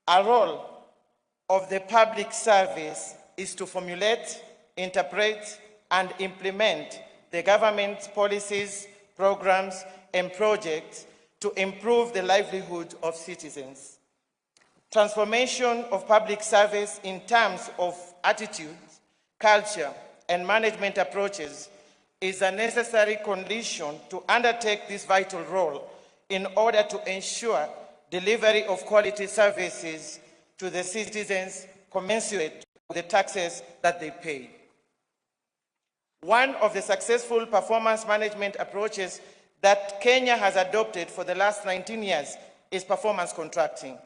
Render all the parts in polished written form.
A role of the public service is to formulate, interpret, and implement the government's policies, programs, and projects to improve the livelihood of citizens. Transformation of public service in terms of attitudes, culture, and management approaches is a necessary condition to undertake this vital role in order to ensure delivery of quality services to the citizens commensurate with the taxes that they pay. One of the successful performance management approaches that Kenya has adopted for the last 19 years is performance contracting,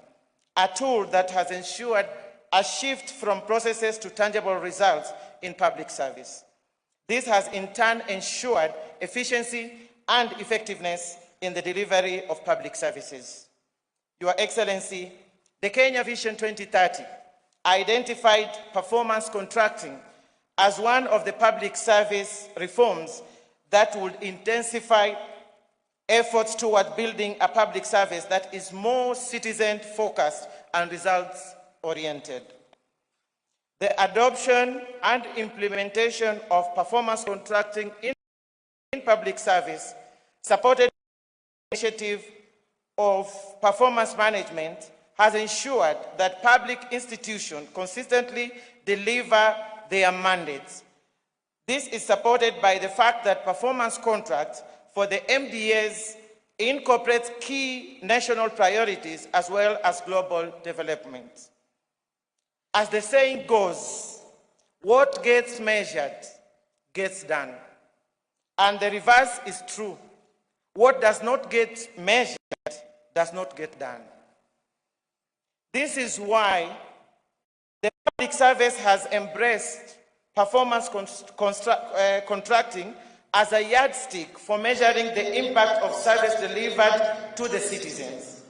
a tool that has ensured a shift from processes to tangible results in public service. This has in turn ensured efficiency and effectiveness in the delivery of public services. Your Excellency, the Kenya Vision 2030 identified performance contracting as one of the public service reforms that would intensify efforts toward building a public service that is more citizen-focused and results-oriented. The adoption and implementation of performance contracting in public service, supported by the initiative of performance management, has ensured that public institutions consistently deliver their mandates. This is supported by the fact that performance contracts for the MDAs incorporates key national priorities as well as global development. As the saying goes, what gets measured gets done. And the reverse is true. What does not get measured does not get done. This is why the public service has embraced performance contracting as a yardstick for measuring the impact of service delivered to the citizens.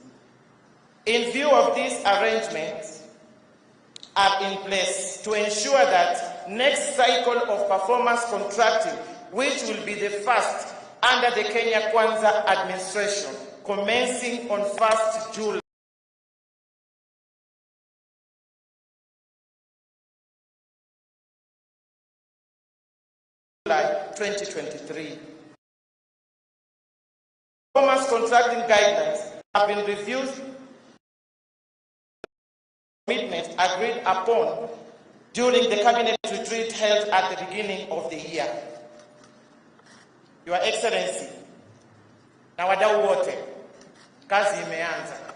In view of these arrangements are in place to ensure that next cycle of performance contracting, which will be the first under the Kenya Kwanza administration, commencing on 1st July 2023. Performance contracting guidelines have been reviewed, commitments agreed upon during the cabinet retreat held at the beginning of the year. Your Excellency, na wadau wote, kazi imeanza.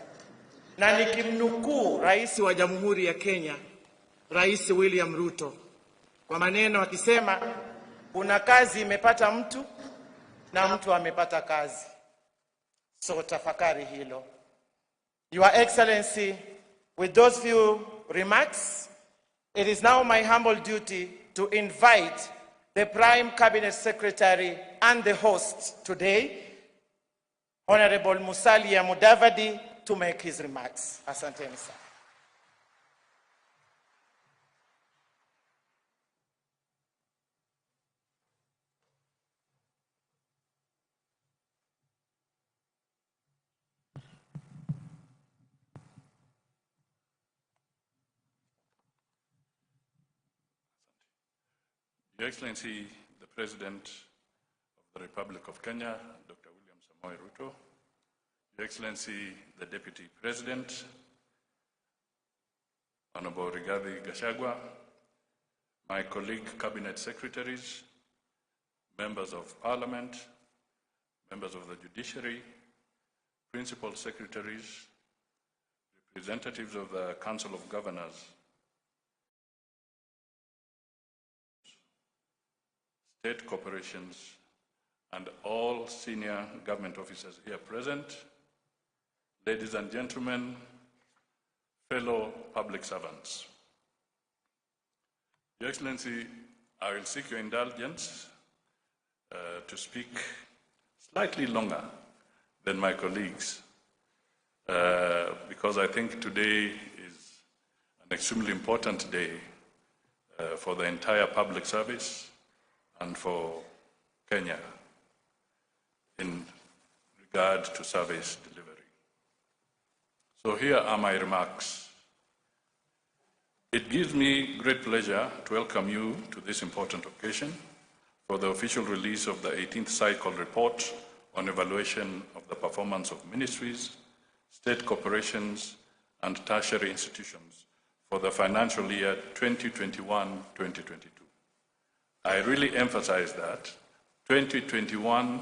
Na nikimnukuu Rais wa Jamhuri ya Kenya, Rais William Ruto, kwa maneno akisema, kuna kazi imepata mtu na mtu amepata kazi. So tafakari hilo. Your Excellency, with those few remarks, it is now my humble duty to invite the Prime Cabinet Secretary and the host today, Honorable Musalia Mudavadi, to make his remarks. Asanteni sana. Your Excellency, the President of the Republic of Kenya, Dr. William Samoei Ruto, Your Excellency, the Deputy President, Honorable Rigathi Gachagua, my colleague Cabinet Secretaries, Members of Parliament, Members of the Judiciary, Principal Secretaries, representatives of the Council of Governors, state corporations, and all senior government officers here present, ladies and gentlemen, fellow public servants. Your Excellency, I will seek your indulgence to speak slightly longer than my colleagues, because I think today is an extremely important day for the entire public service and for Kenya in regard to service delivery. So here are my remarks It gives me great pleasure to welcome you to this important occasion for the official release of the 18th cycle report on evaluation of the performance of ministries, state corporations, and tertiary institutions for the financial year 2021-2022. I really emphasize that 2021-2022.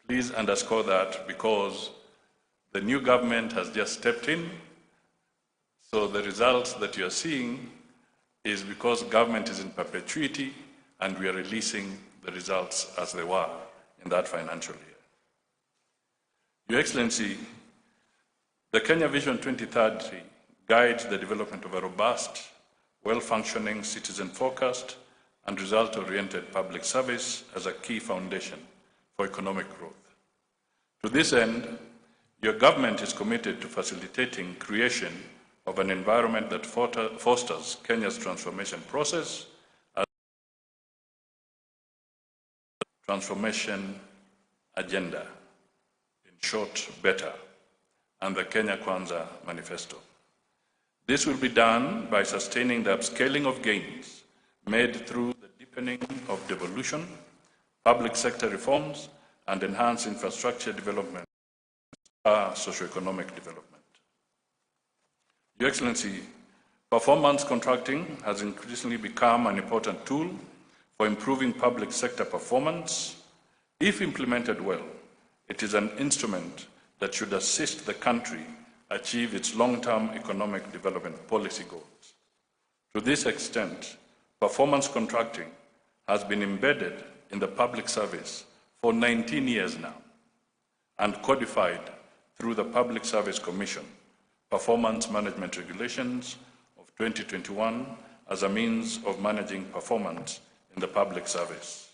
Please underscore that because the new government has just stepped in, so the results that you are seeing is because government is in perpetuity and we are releasing the results as they were in that financial year. Your Excellency, the Kenya Vision 2030 guides the development of a robust, well-functioning, citizen-focused, and result-oriented public service as a key foundation for economic growth. To this end, your government is committed to facilitating creation of an environment that fosters Kenya's transformation process as a transformation agenda, in short, better, and the Kenya Kwanza Manifesto. This will be done by sustaining the upscaling of gains made through the deepening of devolution, public sector reforms, and enhanced infrastructure development, socio-economic development. Your Excellency, performance contracting has increasingly become an important tool for improving public sector performance. If implemented well, it is an instrument that should assist the country achieve its long-term economic development policy goals. To this extent, performance contracting has been embedded in the public service for 19 years now and codified through the Public Service Commission Performance Management Regulations of 2021 as a means of managing performance in the public service.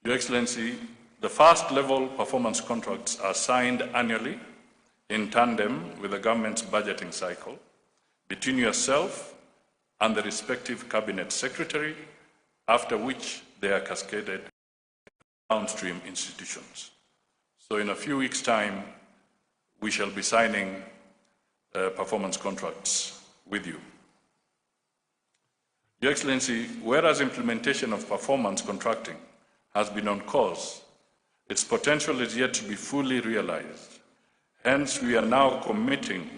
Your Excellency, the first level performance contracts are signed annually in tandem with the government's budgeting cycle between yourself and the respective cabinet secretary, after which they are cascaded downstream institutions. So in a few weeks' time, we shall be signing performance contracts with you. Your Excellency, whereas implementation of performance contracting has been on course, its potential is yet to be fully realized. Hence, we are now committing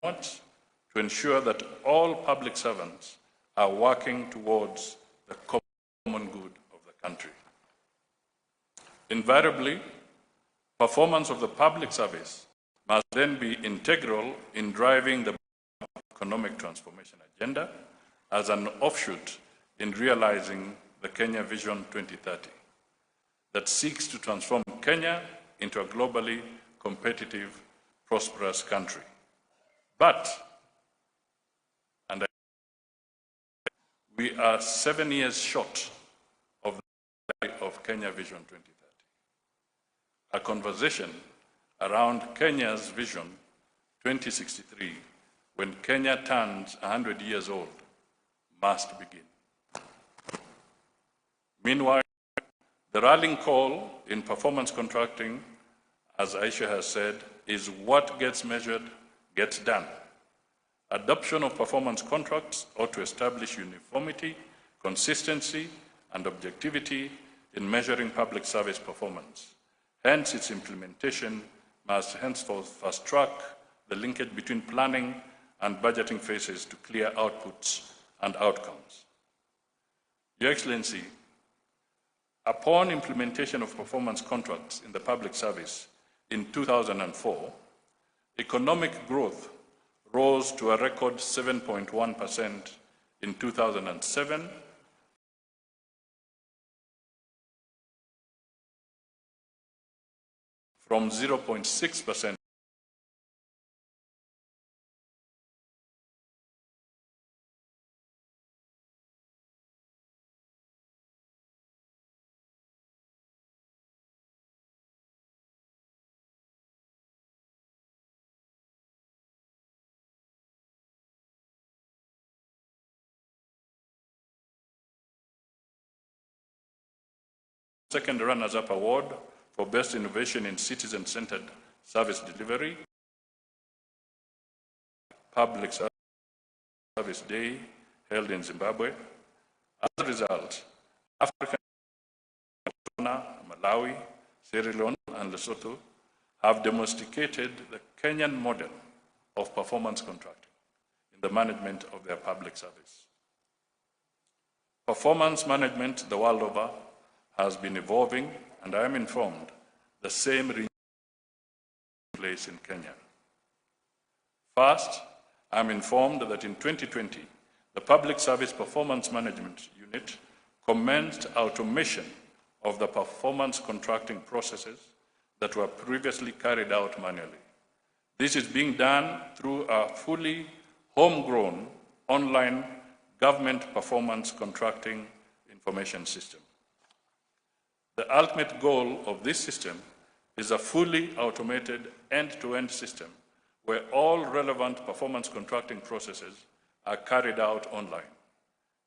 to ensure that all public servants are working towards the common good of the country. Invariably, performance of the public service must then be integral in driving the economic transformation agenda as an offshoot in realizing the Kenya Vision 2030 that seeks to transform Kenya into a globally competitive, prosperous country. But, and we are 7 years short of the of Kenya Vision 2030. A conversation around Kenya's Vision 2063, when Kenya turns 100 years old, must begin. Meanwhile, the rallying call in performance contracting, as Aisha has said, is what gets measured gets done. Adoption of performance contracts ought to establish uniformity, consistency, and objectivity in measuring public service performance. Hence, its implementation must henceforth fast-track the linkage between planning and budgeting phases to clear outputs and outcomes. Your Excellency, Upon implementation of performance contracts in the public service in 2004, economic growth rose to a record 7.1% in 2007, from 0.6% second runners-up award for Best Innovation in Citizen-Centered Service Delivery, Public Service Day held in Zimbabwe. As a result, African, Malawi, Sierra Leone, and Lesotho have domesticated the Kenyan model of performance contracting in the management of their public service. Performance management the world over has been evolving, and I am informed the same in place in Kenya. First, I am informed that in 2020, the Public Service Performance Management Unit commenced automation of the performance contracting processes that were previously carried out manually. This is being done through a fully homegrown online government performance contracting information system. The ultimate goal of this system is a fully automated end-to-end system where all relevant performance contracting processes are carried out online.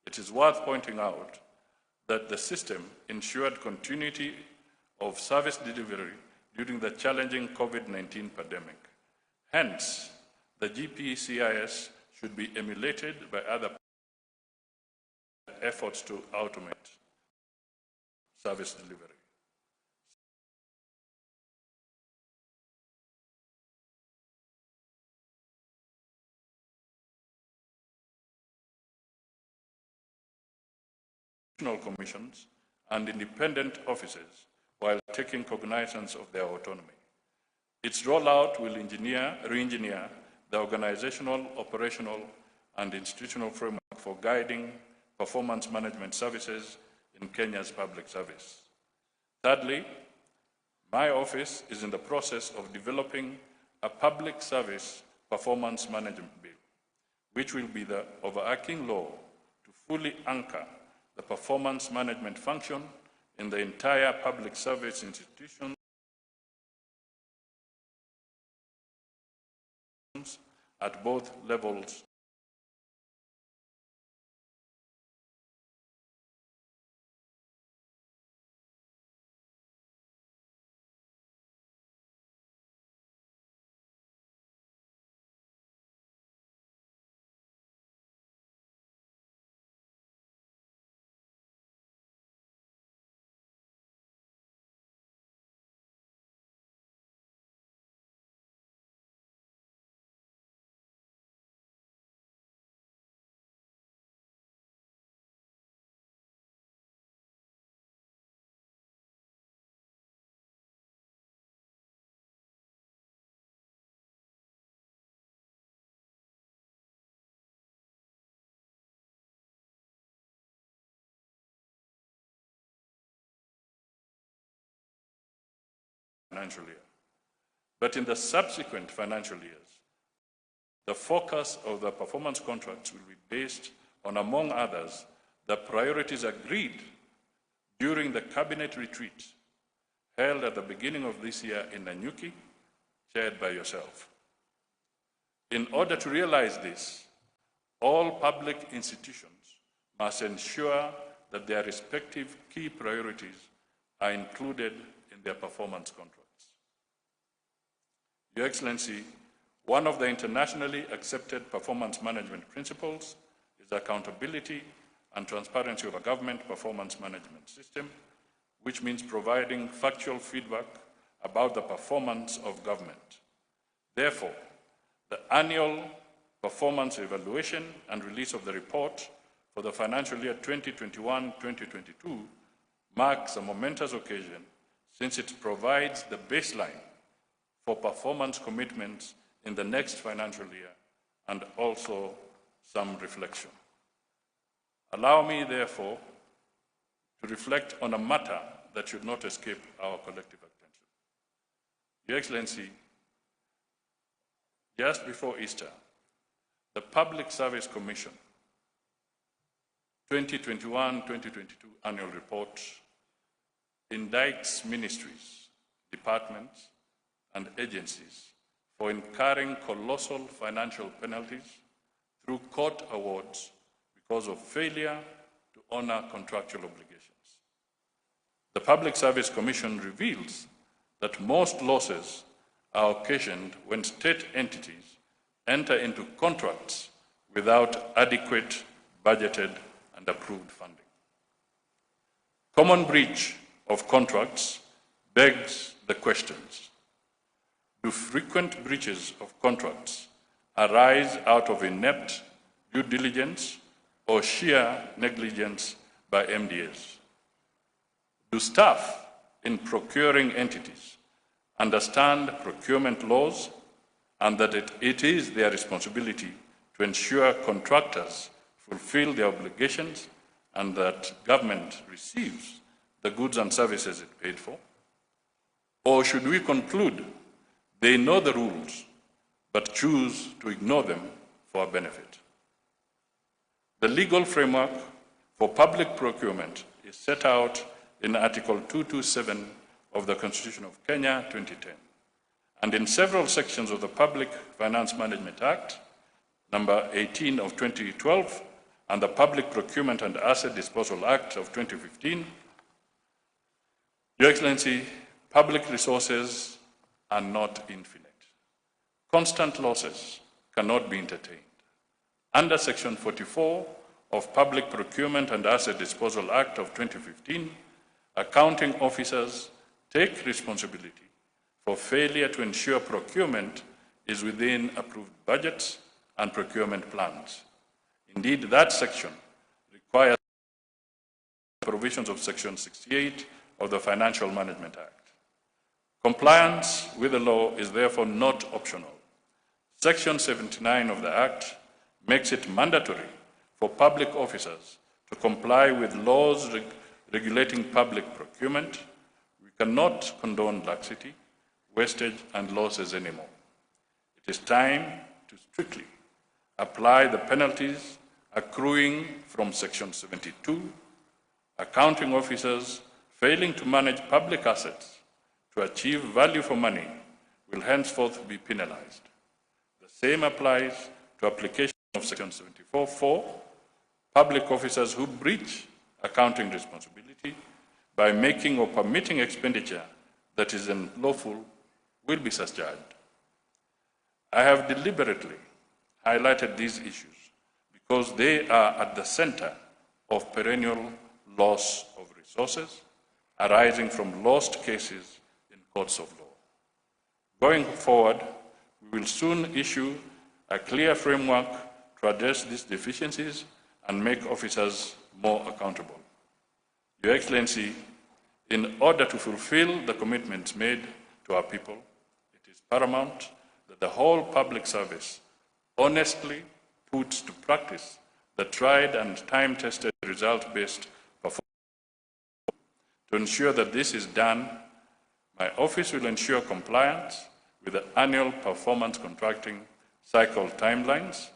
It is worth pointing out that the system ensured continuity of service delivery during the challenging COVID-19 pandemic. Hence, the GPCIS should be emulated by other efforts to automate service delivery. Commissions and independent offices while taking cognizance of their autonomy. Its rollout will re-engineer the organizational, operational, and institutional framework for guiding performance management services in Kenya's public service. Thirdly, my office is in the process of developing a public service performance management bill, which will be the overarching law to fully anchor the performance management function in the entire public service institutions at both levels . Financial year. But in the subsequent financial years, the focus of the performance contracts will be based on, among others, the priorities agreed during the cabinet retreat held at the beginning of this year in Nanyuki, chaired by yourself. In order to realize this, all public institutions must ensure that their respective key priorities are included in their performance contracts. Your Excellency, one of the internationally accepted performance management principles is accountability and transparency of a government performance management system, which means providing factual feedback about the performance of government. Therefore, the annual performance evaluation and release of the report for the financial year 2021-2022 marks a momentous occasion since it provides the baseline for performance commitments in the next financial year and also some reflection. Allow me, therefore, to reflect on a matter that should not escape our collective attention. Your Excellency, just before Easter, the Public Service Commission 2021-2022 annual report indicts ministries, departments, and agencies for incurring colossal financial penalties through court awards because of failure to honor contractual obligations. The Public Service Commission reveals that most losses are occasioned when state entities enter into contracts without adequate budgeted and approved funding. Common breach of contracts begs the questions: do frequent breaches of contracts arise out of inept due diligence or sheer negligence by MDAs? Do staff in procuring entities understand procurement laws and that it is their responsibility to ensure contractors fulfill their obligations and that government receives the goods and services it paid for? Or should we conclude they know the rules but choose to ignore them for our benefit? The legal framework for public procurement is set out in Article 227 of the Constitution of Kenya 2010 and in several sections of the Public Finance Management Act, number 18 of 2012, and the Public Procurement and Asset Disposal Act of 2015. Your Excellency, public resources are not infinite. Constant losses cannot be entertained. Under Section 44 of Public Procurement and Asset Disposal Act of 2015, accounting officers take responsibility for failure to ensure procurement is within approved budgets and procurement plans. Indeed, that section requires provisions of Section 68 of the Financial Management Act. Compliance with the law is therefore not optional. Section 79 of the Act makes it mandatory for public officers to comply with laws regulating public procurement. We cannot condone laxity, wastage, and losses anymore. It is time to strictly apply the penalties accruing from Section 72. Accounting officers failing to manage public assets to achieve value for money will henceforth be penalized. The same applies to application of Section 74(4). Public officers who breach accounting responsibility by making or permitting expenditure that is unlawful will be discharged. I have deliberately highlighted these issues because they are at the center of perennial loss of resources arising from lost cases in courts of law. Going forward, we will soon issue a clear framework to address these deficiencies and make officers more accountable. Your Excellency, in order to fulfill the commitments made to our people, it is paramount that the whole public service honestly puts to practice the tried and time-tested result-based performance. To ensure that this is done, my office will ensure compliance with the annual performance contracting cycle timelines.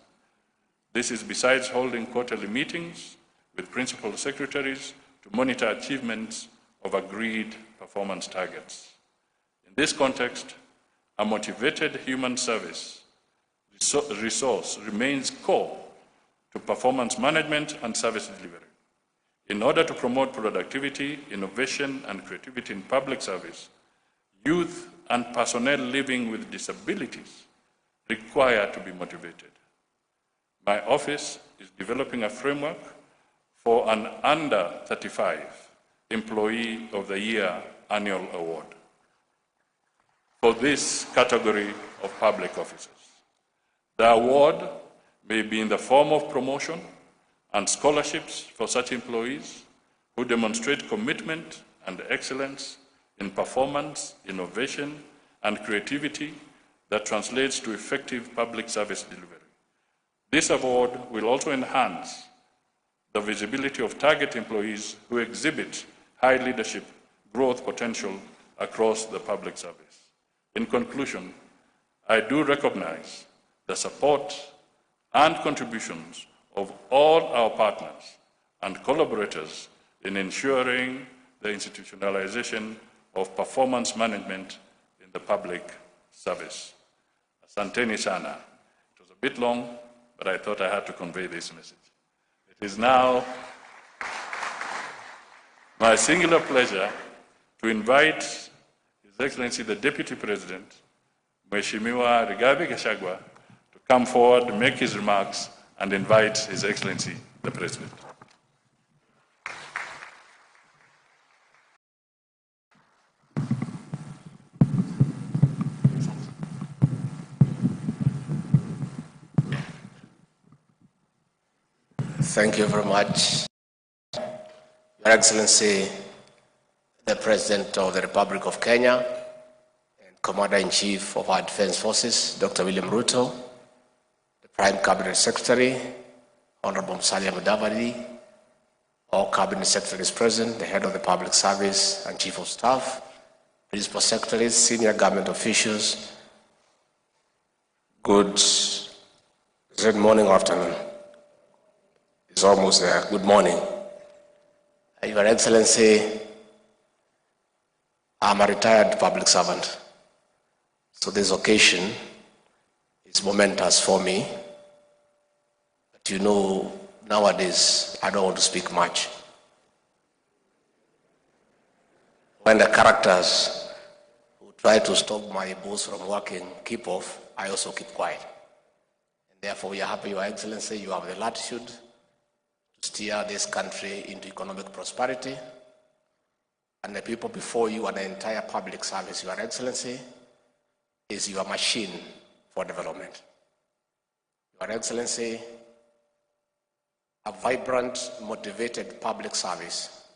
This is besides holding quarterly meetings with principal secretaries to monitor achievements of agreed performance targets. In this context, a motivated human service resource remains core to performance management and service delivery. In order to promote productivity, innovation, and creativity in public service, youth and personnel living with disabilities require to be motivated. My office is developing a framework for an under 35 Employee of the Year annual award for this category of public officers. The award may be in the form of promotion and scholarships for such employees who demonstrate commitment and excellence in performance, innovation, and creativity that translates to effective public service delivery. This award will also enhance the visibility of target employees who exhibit high leadership growth potential across the public service. In conclusion, I do recognize the support and contributions of all our partners and collaborators in ensuring the institutionalization of performance management in the public service. Asanteni sana. It was a bit long, but I thought I had to convey this message. It is now my singular pleasure to invite His Excellency the Deputy President, Mheshimiwa Rigathi Gachagua, to come forward, make his remarks, and invite His Excellency the President. Thank you very much, Your Excellency, the President of the Republic of Kenya and Commander-in-Chief of our Defense Forces, Dr. William Ruto, the Prime Cabinet Secretary, Honorable Musalia Mudavadi, all Cabinet Secretaries present, the Head of the Public Service and Chief of Staff, Principal Secretaries, senior government officials. Good morning or afternoon. It's almost there. Good morning. Your Excellency, I'm a retired public servant, so this occasion is momentous for me. But you know, nowadays, I don't want to speak much. When the characters who try to stop my boss from working keep off, I also keep quiet. And therefore, we are happy, Your Excellency, you have the latitude to steer this country into economic prosperity. And the people before you and the entire public service, Your Excellency, is your machine for development. Your Excellency, a vibrant, motivated public service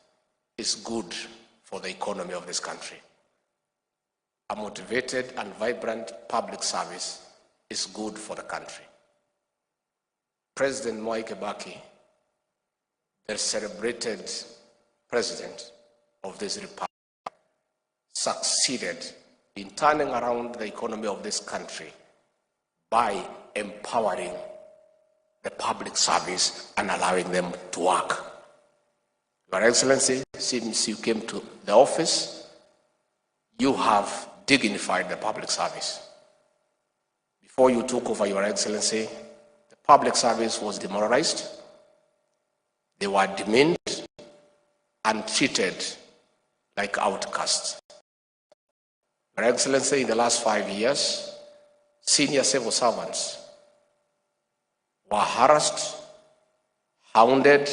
is good for the economy of this country. A motivated and vibrant public service is good for the country. President Mwai Kibaki, the celebrated president of this republic, succeeded in turning around the economy of this country by empowering the public service and allowing them to work. Your Excellency, since you came to the office, you have dignified the public service. Before you took over, Your Excellency, the public service was demoralized. They were demeaned and treated like outcasts. Your Excellency, in the last 5 years, senior civil servants were harassed, hounded,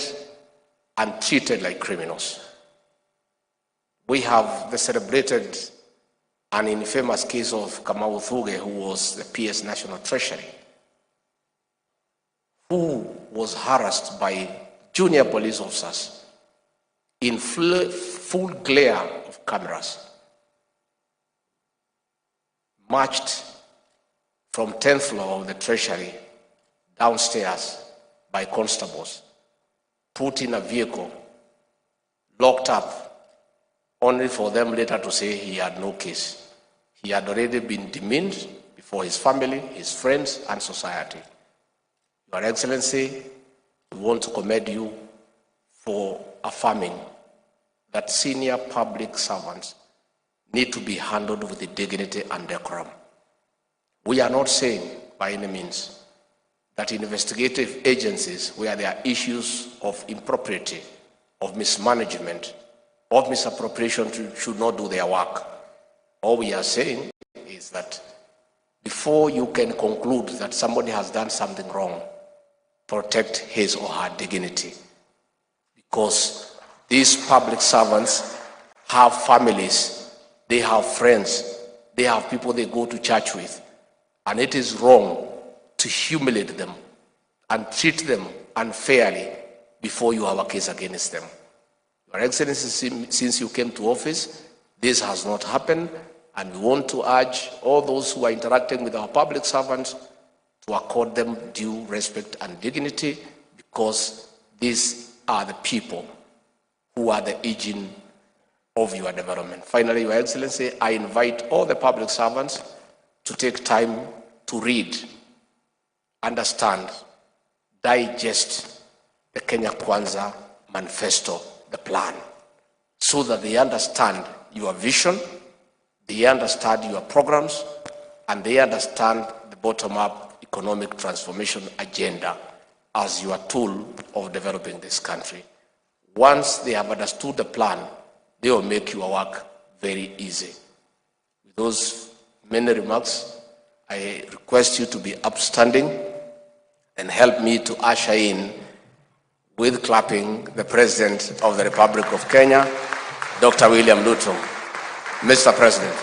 and treated like criminals. We have the celebrated and infamous case of Kamau Thuge, who was the PS National Treasury, who was harassed by junior police officers in full glare of cameras, marched from 10th floor of the Treasury downstairs by constables, put in a vehicle, locked up, only for them later to say he had no case. He had already been demeaned before his family, his friends, and society. Your Excellency, we want to commend you for affirming that senior public servants need to be handled with the dignity and decorum. We are not saying by any means that investigative agencies where there are issues of impropriety, of mismanagement, of misappropriation should not do their work. All we are saying is that before you can conclude that somebody has done something wrong, protect his or her dignity. Because these public servants have families, they have friends, they have people they go to church with, and it is wrong to humiliate them and treat them unfairly before you have a case against them. Your Excellency, since you came to office, this has not happened, and we want to urge all those who are interacting with our public servants to accord them due respect and dignity, because these are the people who are the engine of your development. Finally, Your Excellency, I invite all the public servants to take time to read, understand, digest the Kenya Kwanza manifesto, the plan, so that they understand your vision, they understand your programs, and they understand the bottom-up economic transformation agenda as your tool of developing this country. Once they have understood the plan, they will make your work very easy. With those many remarks, I request you to be upstanding and help me to usher in, with clapping, the President of the Republic of Kenya, Dr. William Ruto. Mr. President.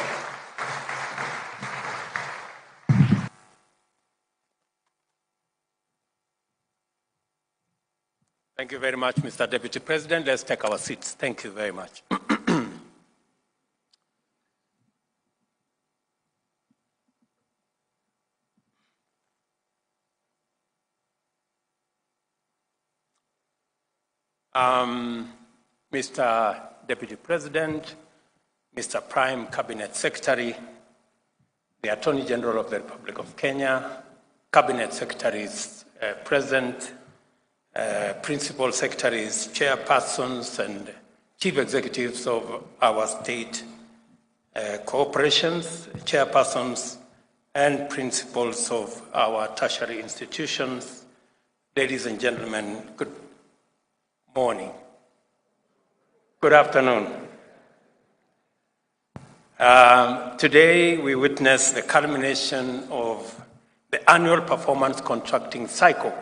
Thank you very much, Mr. Deputy President. Let's take our seats. Thank you very much. Mr. Deputy President, Mr. Prime Cabinet Secretary, the Attorney General of the Republic of Kenya, Cabinet Secretaries present, Principal Secretaries, Chairpersons, and Chief Executives of our state corporations, Chairpersons, and Principals of our tertiary institutions. Ladies and gentlemen, good morning. Good afternoon. Today we witness the culmination of the annual performance contracting cycle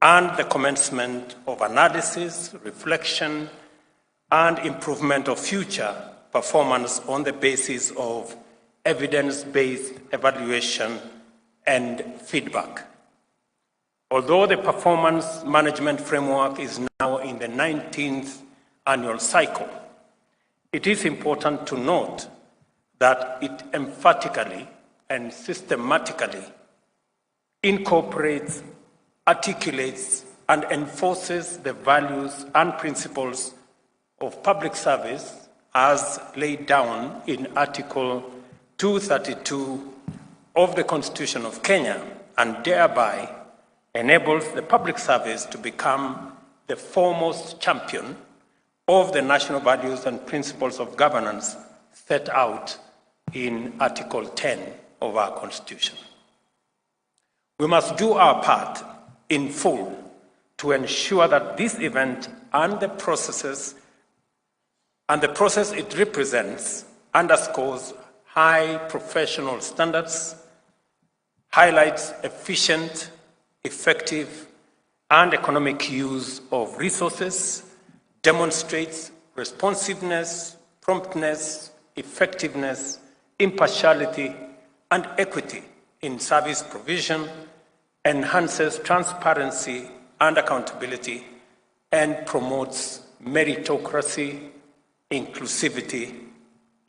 and the commencement of analysis, reflection, and improvement of future performance on the basis of evidence-based evaluation and feedback. Although the performance management framework is now in the 19th annual cycle, it is important to note that it emphatically and systematically incorporates, articulates, and enforces the values and principles of public service as laid down in Article 232 of the Constitution of Kenya, and thereby enables the public service to become the foremost champion of the national values and principles of governance set out in Article 10 of our Constitution. We must do our part in full to ensure that this event and the process it represents underscores high professional standards, highlights efficient, effective, and economic use of resources, demonstrates responsiveness, promptness, effectiveness, impartiality, and equity in service provision, enhances transparency and accountability, and promotes meritocracy, inclusivity,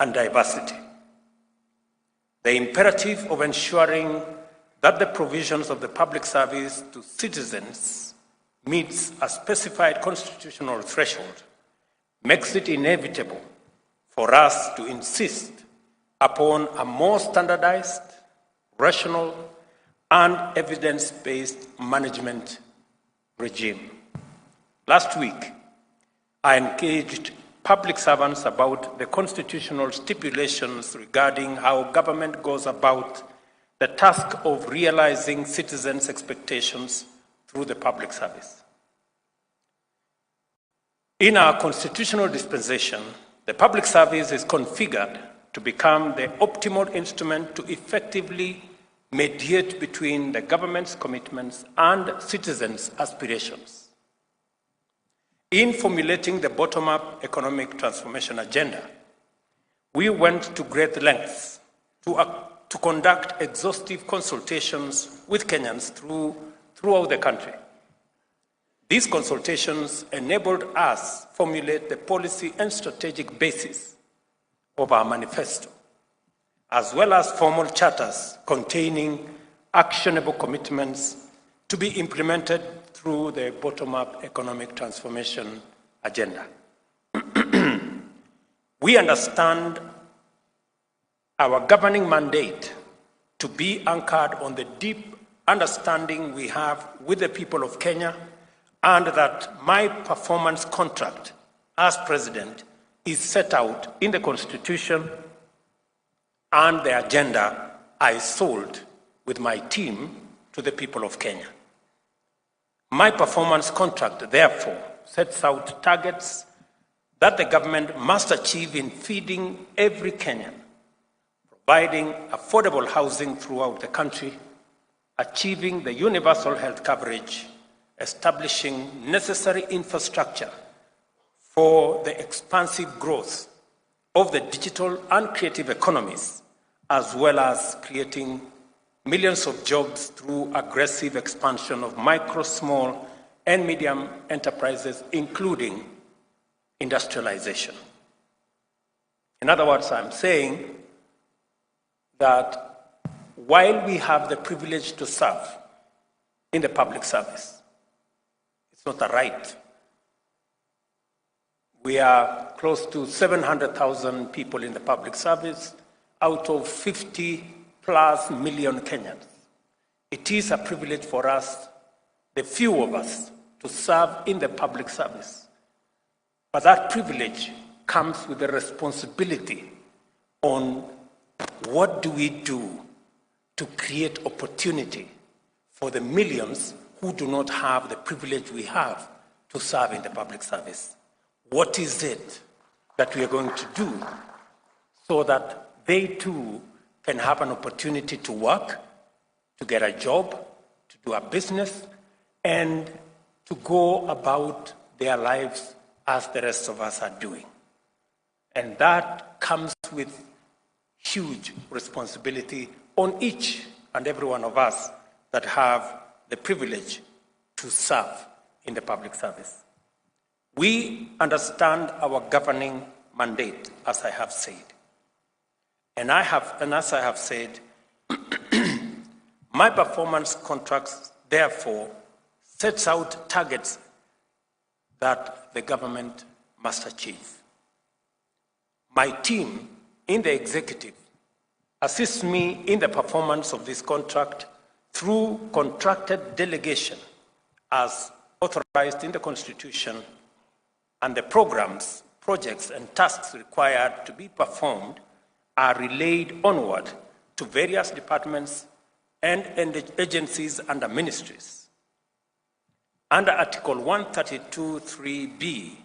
and diversity. The imperative of ensuring that the provisions of the public service to citizens meets a specified constitutional threshold makes it inevitable for us to insist upon a more standardized, rational, and evidence-based management regime. Last week, I engaged public servants about the constitutional stipulations regarding how government goes about the task of realizing citizens' expectations through the public service. In our constitutional dispensation, the public service is configured to become the optimal instrument to effectively mediate between the government's commitments and citizens' aspirations. In formulating the bottom-up economic transformation agenda, we went to great lengths to conduct exhaustive consultations with Kenyans throughout the country. These consultations enabled us formulate the policy and strategic basis of our manifesto, as well as formal charters containing actionable commitments to be implemented through the bottom-up economic transformation agenda. We understand our governing mandate to be anchored on the deep understanding we have with the people of Kenya, and that my performance contract as president is set out in the Constitution and the agenda I sold with my team to the people of Kenya. My performance contract, therefore, sets out targets that the government must achieve in feeding every Kenyan, providing affordable housing throughout the country, achieving the universal health coverage, establishing necessary infrastructure for the expansive growth of the digital and creative economies, as well as creating millions of jobs through aggressive expansion of micro, small, and medium enterprises, including industrialization. In other words, I'm saying that while we have the privilege to serve in the public service, it's not a right. We are close to 700,000 people in the public service out of 50+ million Kenyans. It is a privilege for us, the few of us, to serve in the public service. But that privilege comes with a responsibility on what do we do to create opportunity for the millions who do not have the privilege we have to serve in the public service. What is it that we are going to do so that they too can have an opportunity to work, to get a job, to do a business, and to go about their lives as the rest of us are doing? And that comes with huge responsibility on each and every one of us that have the privilege to serve in the public service. We understand our governing mandate, as I have said. And as I have said, my performance contracts, therefore, sets out targets that the government must achieve. My team in the executive assists me in the performance of this contract through contracted delegation as authorized in the Constitution, and the programs, projects, and tasks required to be performed are relayed onward to various departments and agencies under ministries. Under Article 132(3)(b),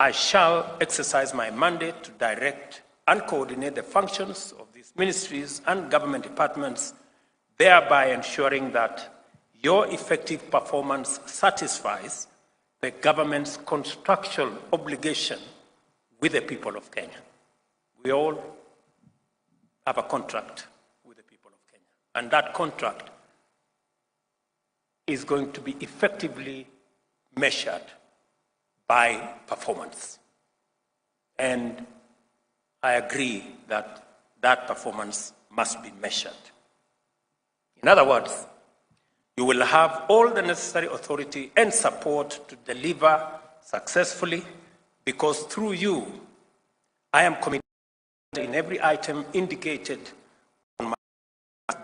I shall exercise my mandate to direct and coordinate the functions of these ministries and government departments, thereby ensuring that your effective performance satisfies the government's contractual obligation with the people of Kenya. We all have a contract with the people of Kenya, and that contract is going to be effectively measured by performance. And I agree that that performance must be measured. In other words, you will have all the necessary authority and support to deliver successfully, because through you, I am committed in every item indicated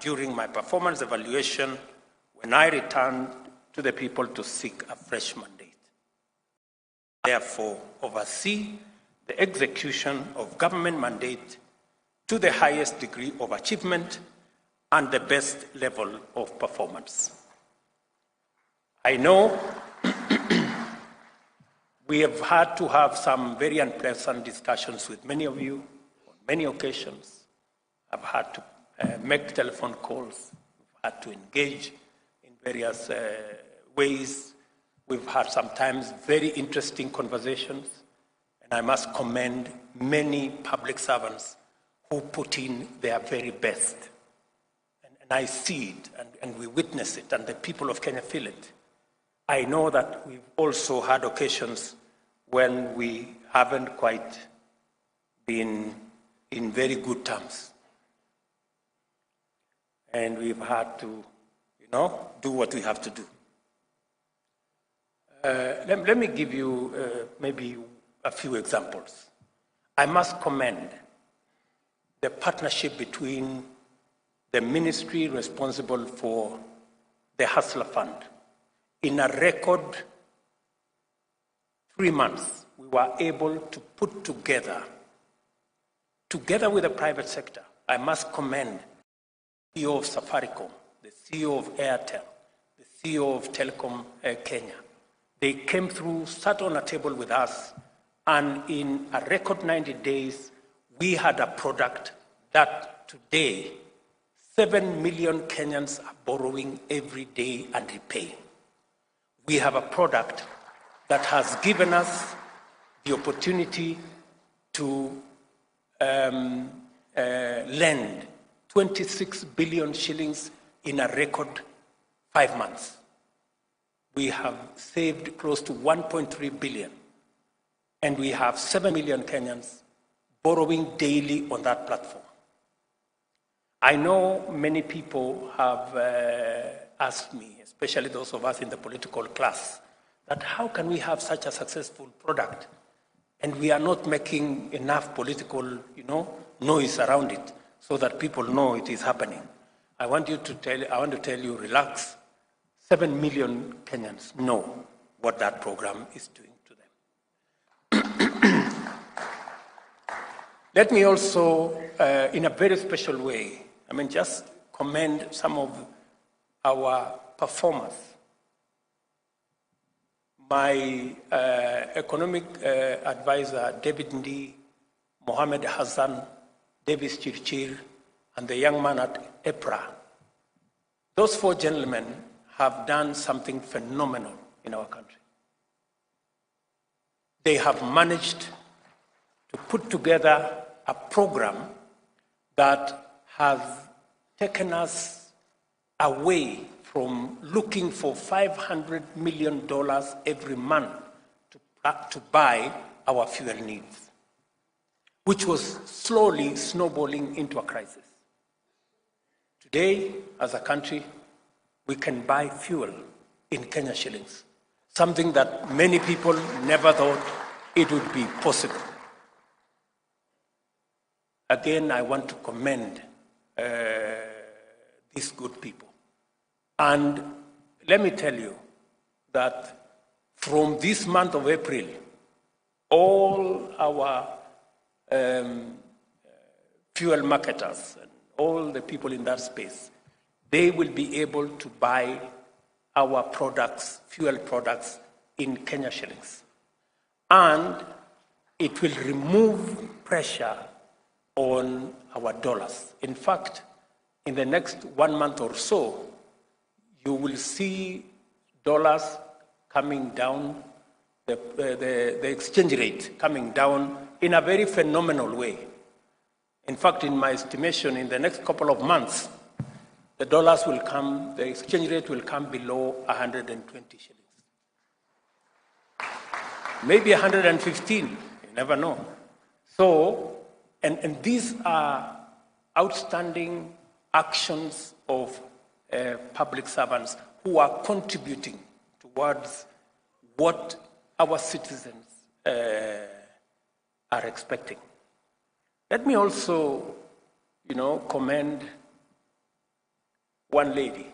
during my performance evaluation when I return to the people to seek a fresh mandate. Therefore, oversee the execution of government mandate to the highest degree of achievement and the best level of performance. I know we have had to have some very unpleasant discussions with many of you on many occasions. I've had to make telephone calls. We've had to engage in various ways. We've had sometimes very interesting conversations. And I must commend many public servants who put in their very best. And I see it, and we witness it, and the people of Kenya feel it. I know that we've also had occasions when we haven't quite been in very good terms. And we've had to, do what we have to do. Let me give you maybe a few examples. I must commend the partnership between the ministry responsible for the Hustler Fund. In a record 3 months, we were able to put together with the private sector. I must commend the CEO of Safaricom, the CEO of Airtel, the CEO of Telecom Kenya. They came through, sat on a table with us, and in a record 90 days, we had a product that today 7 million Kenyans are borrowing every day and repaying. We have a product that has given us the opportunity to lend 26 billion shillings in a record 5 months. We have saved close to 1.3 billion, and we have 7 million Kenyans borrowing daily on that platform. I know many people have asked me, especially those of us in the political class, that how can we have such a successful product and we are not making enough political, noise around it so that people know it is happening. I want to tell you, relax. 7 million Kenyans know what that program is doing to them. Let me also, in a very special way, just commend some of our performers. My economic advisor, David Ndi, Mohammed Hassan, Davis Chirchir, and the young man at EPRA, those 4 gentlemen have done something phenomenal in our country. They have managed to put together a program that has taken us away from looking for $500 million every month to buy our fuel needs, which was slowly snowballing into a crisis. Today, as a country, we can buy fuel in Kenya shillings, something that many people never thought it would be possible. Again, I want to commend these good people. And let me tell you that from this month of April, all our fuel marketers and all the people in that space, they will be able to buy our products, fuel products, in Kenya shillings. And it will remove pressure on our dollars. In fact, in the next 1 month or so, you will see dollars coming down, the exchange rate coming down in a very phenomenal way. In fact, in my estimation, in the next couple of months, the exchange rate will come below 120 shillings. Maybe 115, you never know. So, and these are outstanding actions of public servants who are contributing towards what our citizens are expecting. Let me also, commend one lady.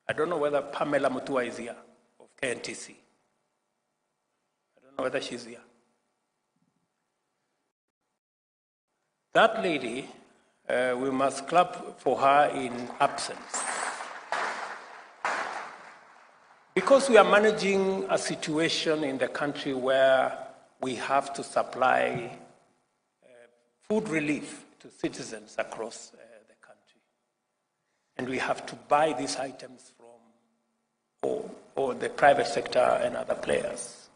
I don't know whether Pamela Mutua is here, of KNTC. I don't know whether she's here. That lady, we must clap for her in absence. Because we are managing a situation in the country where we have to supply food relief to citizens across the country. And we have to buy these items from or the private sector and other players.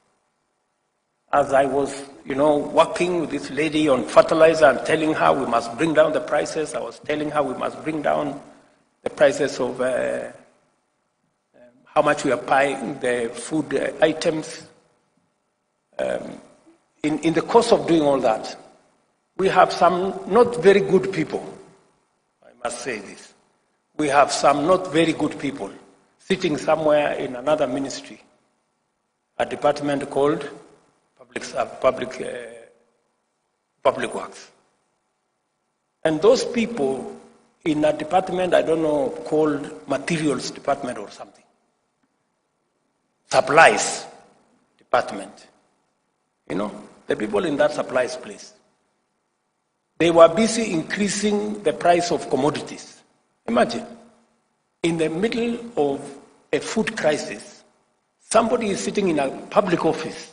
As I was, working with this lady on fertilizer and telling her we must bring down the prices, I was telling her we must bring down the prices of how much we are buying the food items. In the course of doing all that, we have some not very good people. I must say this. We have some not very good people sitting somewhere in another ministry, a department called Public Works. And those people in a department, I don't know, called Materials Department or something, Supplies Department, the people in that supplies place, they were busy increasing the price of commodities. Imagine, in the middle of a food crisis, somebody is sitting in a public office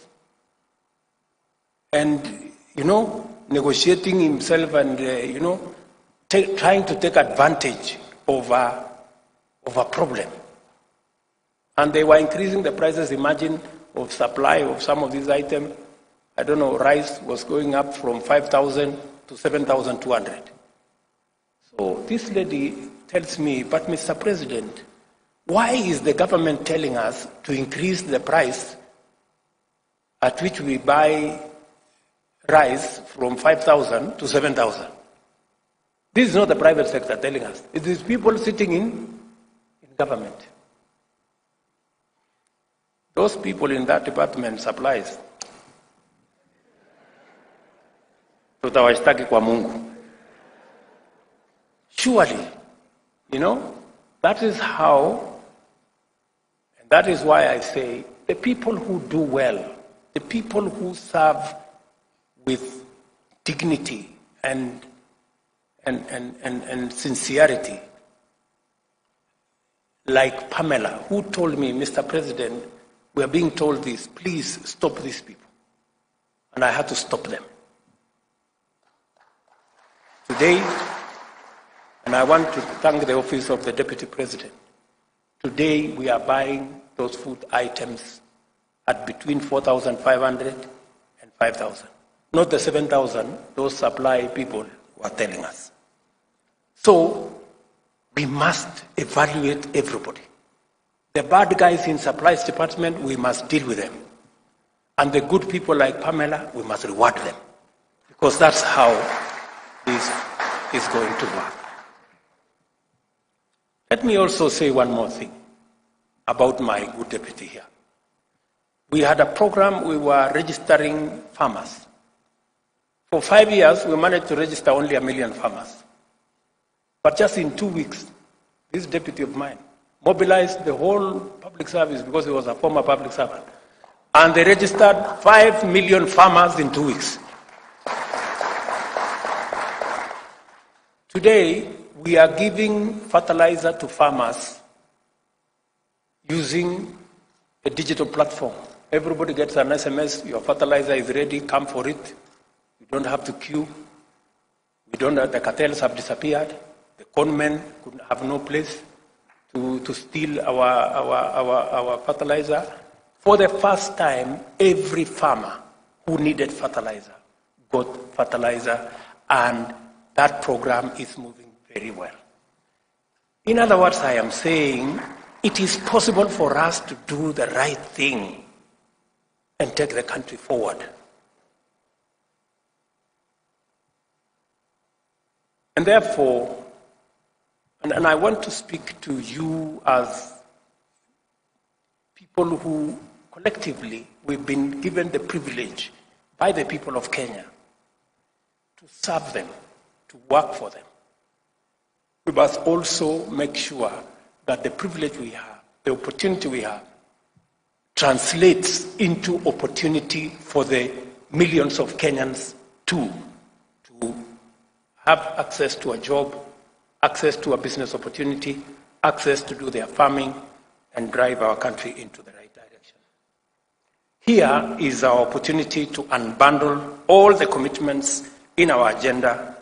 and, negotiating himself and, trying to take advantage of a problem. And they were increasing the prices, imagine, of supply of some of these items. I don't know, rice was going up from 5,000 to 7,200. So this lady tells me, but Mr. President, why is the government telling us to increase the price at which we buy rice from 5,000 to 7,000? This is not the private sector telling us. It is people sitting in government. Those people in that department supplies. Tutawashtaki kwa Mungu. Surely, that is how, and that is why I say, the people who do well, the people who serve with dignity and sincerity, like Pamela, who told me, Mr. President, we are being told this, please stop these people. And I had to stop them. Today, and I want to thank the office of the Deputy President, today we are buying those food items at between 4,500 and 5,000. Not the 7,000 those supply people were telling us. So we must evaluate everybody. The bad guys in supplies department, we must deal with them. And the good people like Pamela, we must reward them. Because that's how this is going to work. Let me also say one more thing about my good deputy here. We had a program, we were registering farmers. For 5 years, we managed to register only 1 million farmers. But just in 2 weeks, this deputy of mine mobilized the whole public service because he was a former public servant. And they registered 5 million farmers in 2 weeks. Today, we are giving fertilizer to farmers using a digital platform. Everybody gets an SMS, your fertilizer is ready, come for it. You don't have to queue. The cartels have disappeared. The conmen could have no place to steal our fertilizer. For the first time, every farmer who needed fertilizer got fertilizer, and that program is moving very well. In other words, I am saying it is possible for us to do the right thing and take the country forward. And therefore, and I want to speak to you as people who collectively we've been given the privilege by the people of Kenya to serve them, to work for them. We must also make sure that the privilege we have, the opportunity we have, translates into opportunity for the millions of Kenyans too, to have access to a job, access to a business opportunity, access to do their farming, and drive our country into the right direction. Here is our opportunity to unbundle all the commitments in our agenda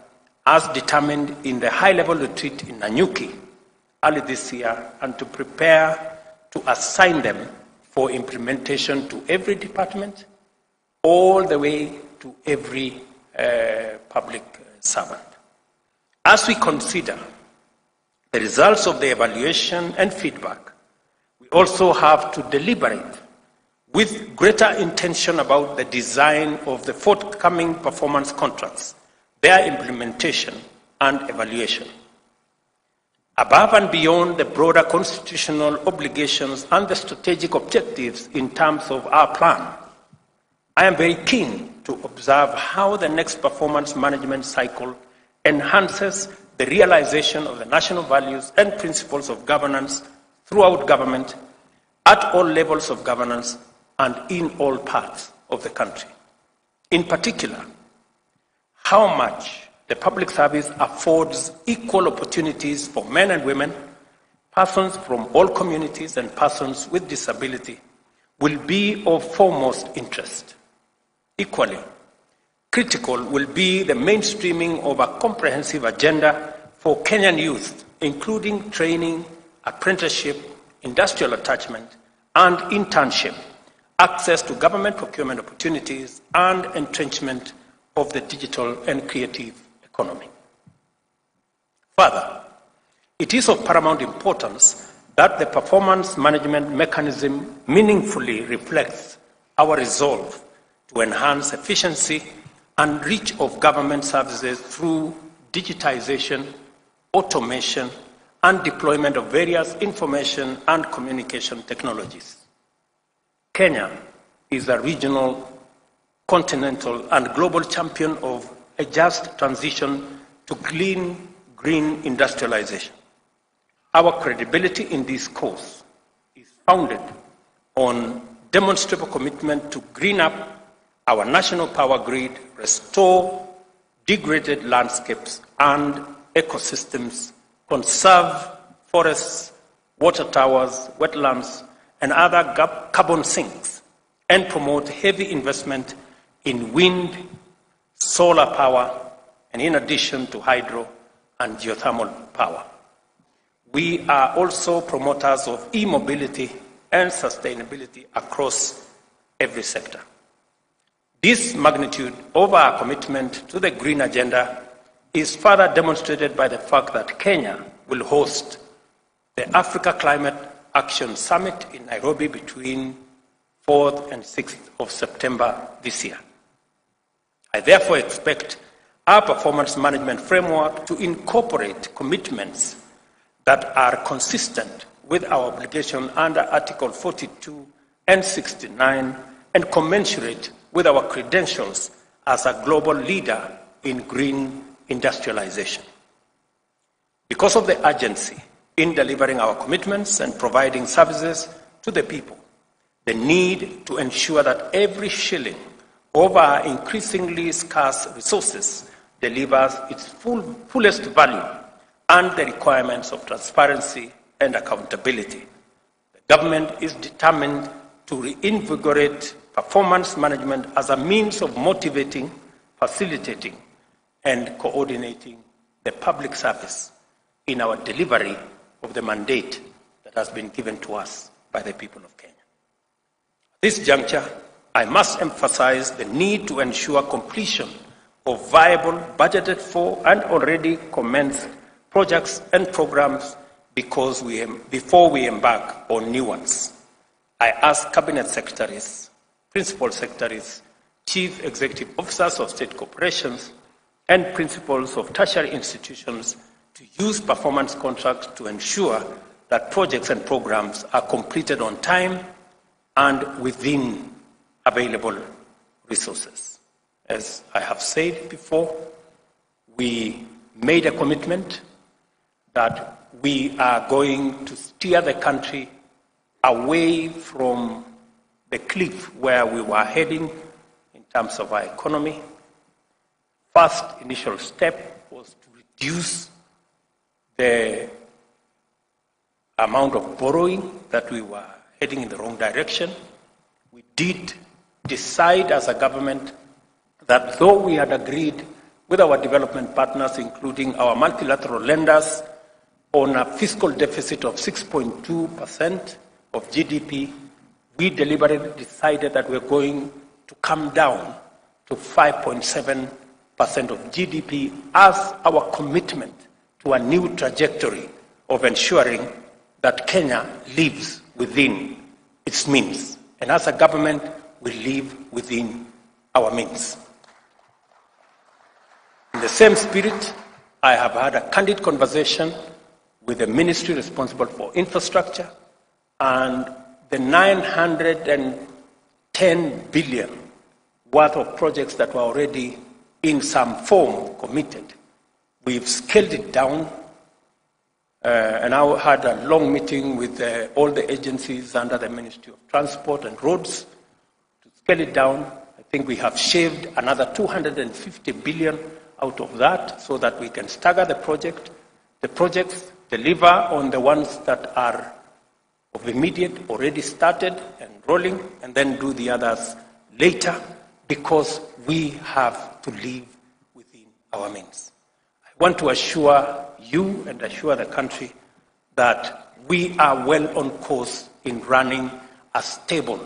as determined in the high-level retreat in Nanyuki early this year, and to prepare to assign them for implementation to every department, all the way to every public servant. As we consider the results of the evaluation and feedback, we also have to deliberate with greater intention about the design of the forthcoming performance contracts, their implementation and evaluation. Above and beyond the broader constitutional obligations and the strategic objectives in terms of our plan, I am very keen to observe how the next performance management cycle enhances the realization of the national values and principles of governance throughout government, at all levels of governance, and in all parts of the country. In particular, how much the public service affords equal opportunities for men and women, persons from all communities, and persons with disability will be of foremost interest. Equally, critical will be the mainstreaming of a comprehensive agenda for Kenyan youth, including training, apprenticeship, industrial attachment, and internship, access to government procurement opportunities, and entrenchment of the digital and creative economy. Further, it is of paramount importance that the performance management mechanism meaningfully reflects our resolve to enhance efficiency and reach of government services through digitization, automation, and deployment of various information and communication technologies. Kenya is a regional, continental, and global champion of a just transition to clean, green industrialization. Our credibility in this cause is founded on demonstrable commitment to green up our national power grid, restore degraded landscapes and ecosystems, conserve forests, water towers, wetlands, and other carbon sinks, and promote heavy investment in wind, solar power, and in addition to hydro and geothermal power. We are also promoters of e-mobility and sustainability across every sector. This magnitude of our commitment to the green agenda is further demonstrated by the fact that Kenya will host the Africa Climate Action Summit in Nairobi between 4th and 6th of September this year. I therefore expect our performance management framework to incorporate commitments that are consistent with our obligation under Article 42 and 69 and commensurate with our credentials as a global leader in green industrialization. Because of the urgency in delivering our commitments and providing services to the people, the need to ensure that every shilling of our increasingly scarce resources delivers its fullest value, and the requirements of transparency and accountability. The government is determined to reinvigorate performance management as a means of motivating, facilitating, and coordinating the public service in our delivery of the mandate that has been given to us by the people of Kenya. At this juncture, I must emphasize the need to ensure completion of viable, budgeted for, and already commenced projects and programs before we embark on new ones. I ask Cabinet Secretaries, Principal Secretaries, Chief Executive Officers of state corporations, and principals of tertiary institutions to use performance contracts to ensure that projects and programs are completed on time and within available resources. As I have said before, we made a commitment that we are going to steer the country away from the cliff where we were heading in terms of our economy. First initial step was to reduce the amount of borrowing that we were heading in the wrong direction. We did decide as a government that though we had agreed with our development partners, including our multilateral lenders, on a fiscal deficit of 6.2% of GDP, we deliberately decided that we're going to come down to 5.7% of GDP as our commitment to a new trajectory of ensuring that Kenya lives within its means. And as a government, we live within our means. In the same spirit, I have had a candid conversation with the ministry responsible for infrastructure, and the 910 billion worth of projects that were already in some form committed. We've scaled it down, and I had a long meeting with all the agencies under the Ministry of Transport and Roads to scale it down. I think we have shaved another 250 billion out of that so that we can stagger the projects, deliver on the ones that are of immediate, already started and rolling, and then do the others later, because we have to live within our means. I want to assure you and assure the country that we are well on course in running a stable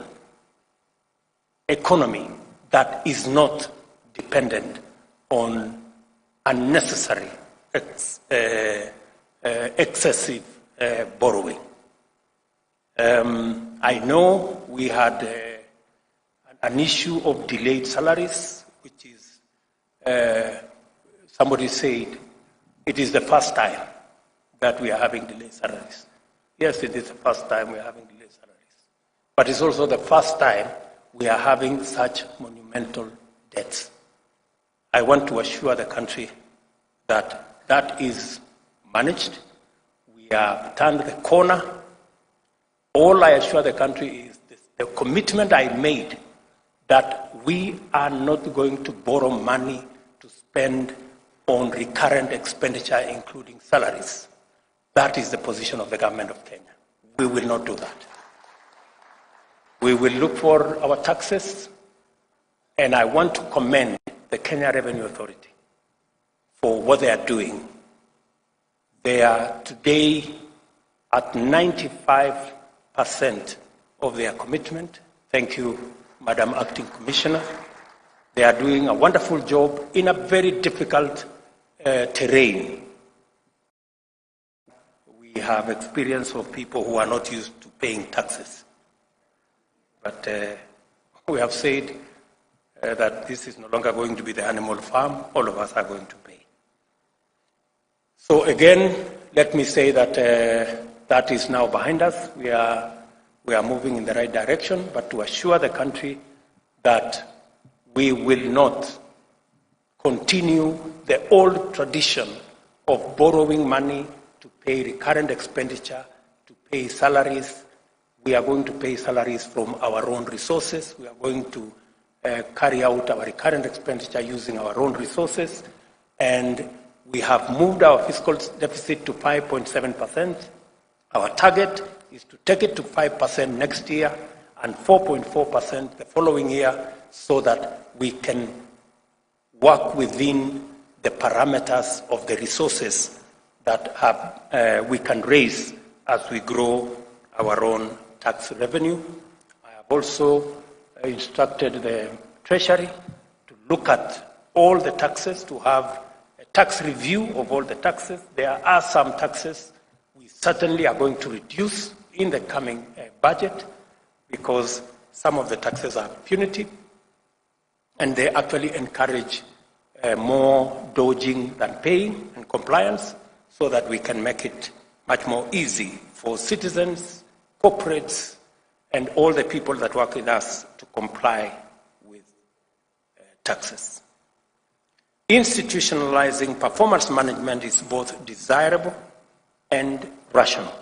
economy that is not dependent on unnecessary, excessive borrowing. I know we had an issue of delayed salaries, which is, somebody said, it is the first time that we are having delayed salaries. Yes, it is the first time we are having delayed salaries. But it's also the first time we are having such monumental debts. I want to assure the country that that is managed. We have turned the corner. All I assure the country is this, the commitment I made that we are not going to borrow money to spend on recurrent expenditure, including salaries. That is the position of the government of Kenya. We will not do that. We will look for our taxes, and I want to commend the Kenya Revenue Authority for what they are doing. They are today at 95% of their commitment. Thank you, Madam Acting Commissioner. They are doing a wonderful job in a very difficult terrain. We have experience of people who are not used to paying taxes. But we have said that this is no longer going to be the animal farm. All of us are going to pay. So again, let me say that that is now behind us. We are moving in the right direction, but to assure the country that we will not continue the old tradition of borrowing money to pay recurrent expenditure, to pay salaries. We are going to pay salaries from our own resources. We are going to carry out our recurrent expenditure using our own resources. And we have moved our fiscal deficit to 5.7%. Our target is to take it to 5% next year and 4.4% the following year, so that we can work within the parameters of the resources that we can raise as we grow our own tax revenue. I have also instructed the Treasury to look at all the taxes, to have a tax review of all the taxes. There are some taxes we certainly are going to reduce in the coming budget, because some of the taxes are punitive and they actually encourage more dodging than paying and compliance, so that we can make it much more easy for citizens, corporates, and all the people that work with us to comply with taxes. Institutionalizing performance management is both desirable and rational.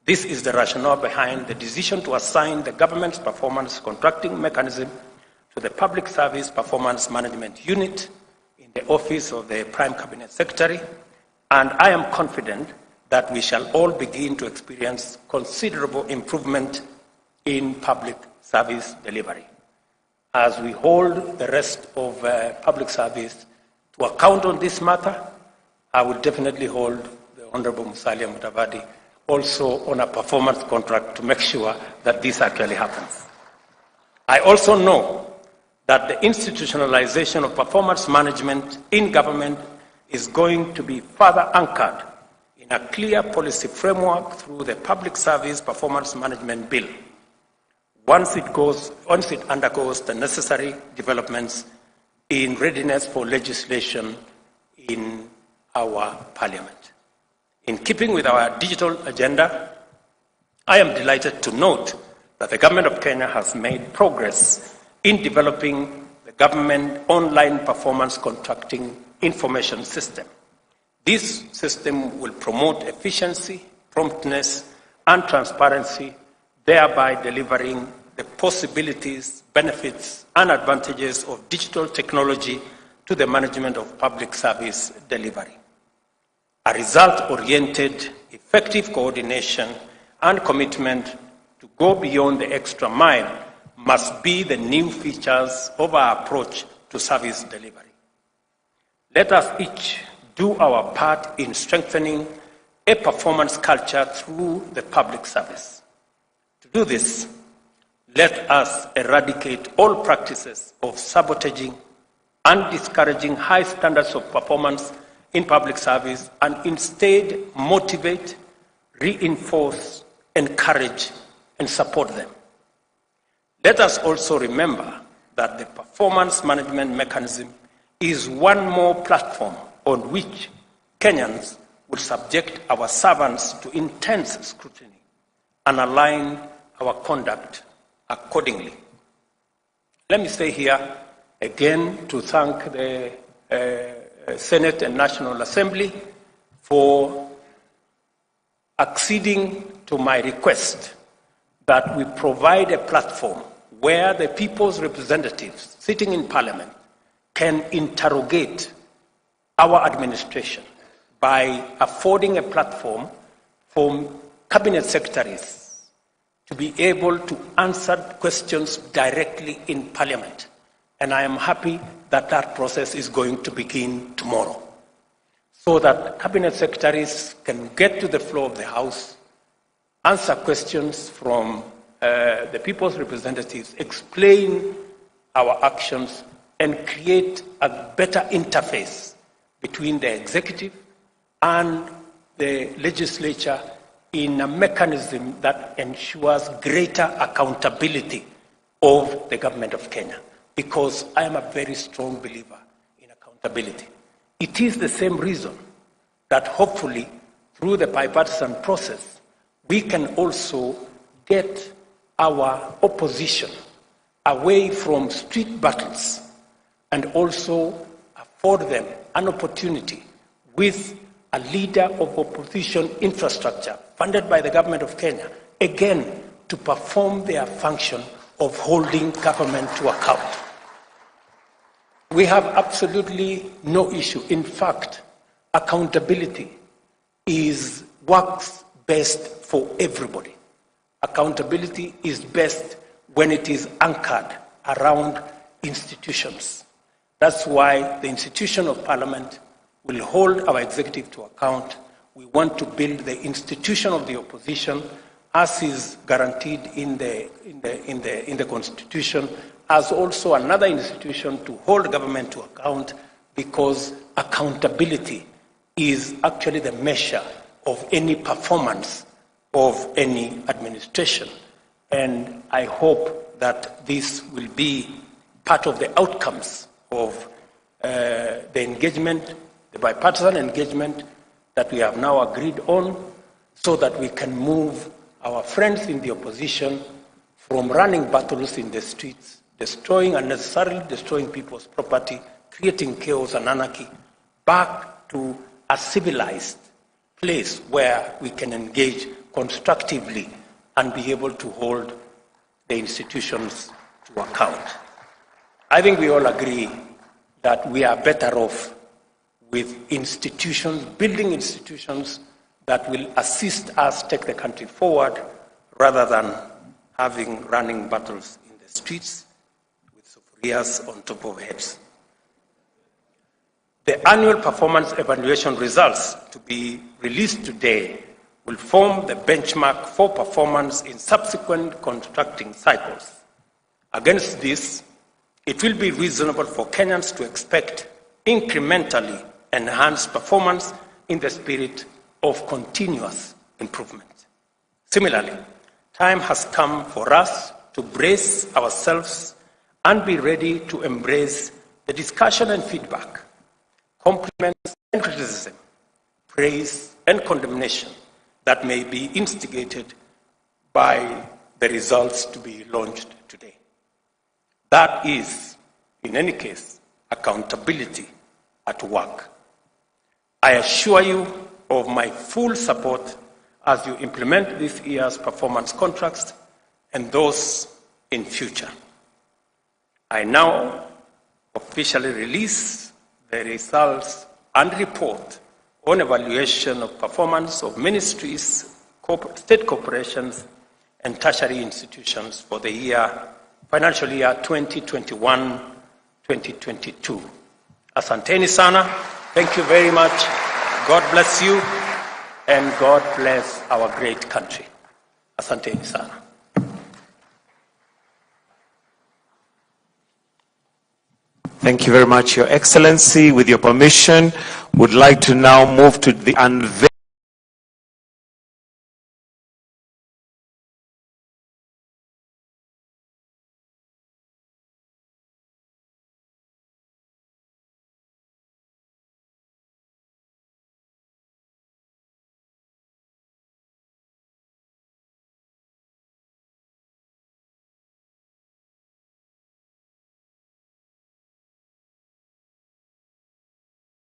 This is the rationale behind the decision to assign the government's performance contracting mechanism to the Public Service Performance Management Unit in the Office of the Prime Cabinet Secretary, and I am confident that we shall all begin to experience considerable improvement in public service delivery. As we hold the rest of public service to account on this matter, I will definitely hold the Honorable Musalia Mudavadi also on a performance contract to make sure that this actually happens. I also know that the institutionalization of performance management in government is going to be further anchored in a clear policy framework through the Public Service Performance Management Bill, once it undergoes the necessary developments in readiness for legislation in our Parliament. In keeping with our digital agenda, I am delighted to note that the Government of Kenya has made progress in developing the Government Online Performance Contracting Information System. This system will promote efficiency, promptness, and transparency, thereby delivering the possibilities, benefits, and advantages of digital technology to the management of public service delivery. A result-oriented, effective coordination and commitment to go beyond the extra mile must be the new features of our approach to service delivery. Let us each do our part in strengthening a performance culture through the public service. To do this, let us eradicate all practices of sabotaging and discouraging high standards of performance in public service and instead motivate, reinforce, encourage, and support them. Let us also remember that the performance management mechanism is one more platform on which Kenyans will subject our servants to intense scrutiny and align our conduct accordingly. Let me stay here again to thank the Senate and National Assembly for acceding to my request that we provide a platform where the people's representatives sitting in Parliament can interrogate our administration by affording a platform for cabinet secretaries to be able to answer questions directly in Parliament. And I am happy that that process is going to begin tomorrow, so that cabinet secretaries can get to the floor of the House, answer questions from the people's representatives, explain our actions, and create a better interface between the executive and the legislature in a mechanism that ensures greater accountability of the government of Kenya. Because I am a very strong believer in accountability. It is the same reason that hopefully through the bipartisan process, we can also get our opposition away from street battles and also afford them an opportunity with a leader of opposition infrastructure funded by the government of Kenya, again, to perform their function of holding government to account. We have absolutely no issue. In fact, accountability works best for everybody. Accountability is best when it is anchored around institutions. That's why the institution of Parliament will hold our executive to account. We want to build the institution of the opposition as is guaranteed in the Constitution, as also another institution to hold government to account, because accountability is actually the measure of any performance of any administration. And I hope that this will be part of the outcomes of the engagement, the bipartisan engagement that we have now agreed on, so that we can move our friends in the opposition from running battles in the streets, unnecessarily destroying people's property, creating chaos and anarchy, back to a civilized place where we can engage constructively and be able to hold the institutions to account. I think we all agree that we are better off with institutions, building institutions that will assist us take the country forward, rather than having running battles in the streets with soporias on top of heads. The annual performance evaluation results to be released today will form the benchmark for performance in subsequent contracting cycles. Against this, it will be reasonable for Kenyans to expect incrementally enhanced performance in the spirit of continuous improvement. Similarly, time has come for us to brace ourselves and be ready to embrace the discussion and feedback, compliments and criticism, praise and condemnation that may be instigated by the results to be launched today. That is, in any case, accountability at work. I assure you of my full support as you implement this year's performance contracts and those in future. I now officially release the results and report on evaluation of performance of ministries, state corporations, and tertiary institutions for the financial year 2021-2022. Asanteni sana. Thank you very much. God bless you, and God bless our great country. Asanteni sana. Thank you very much, Your Excellency. With your permission, would like to now move to the unveiling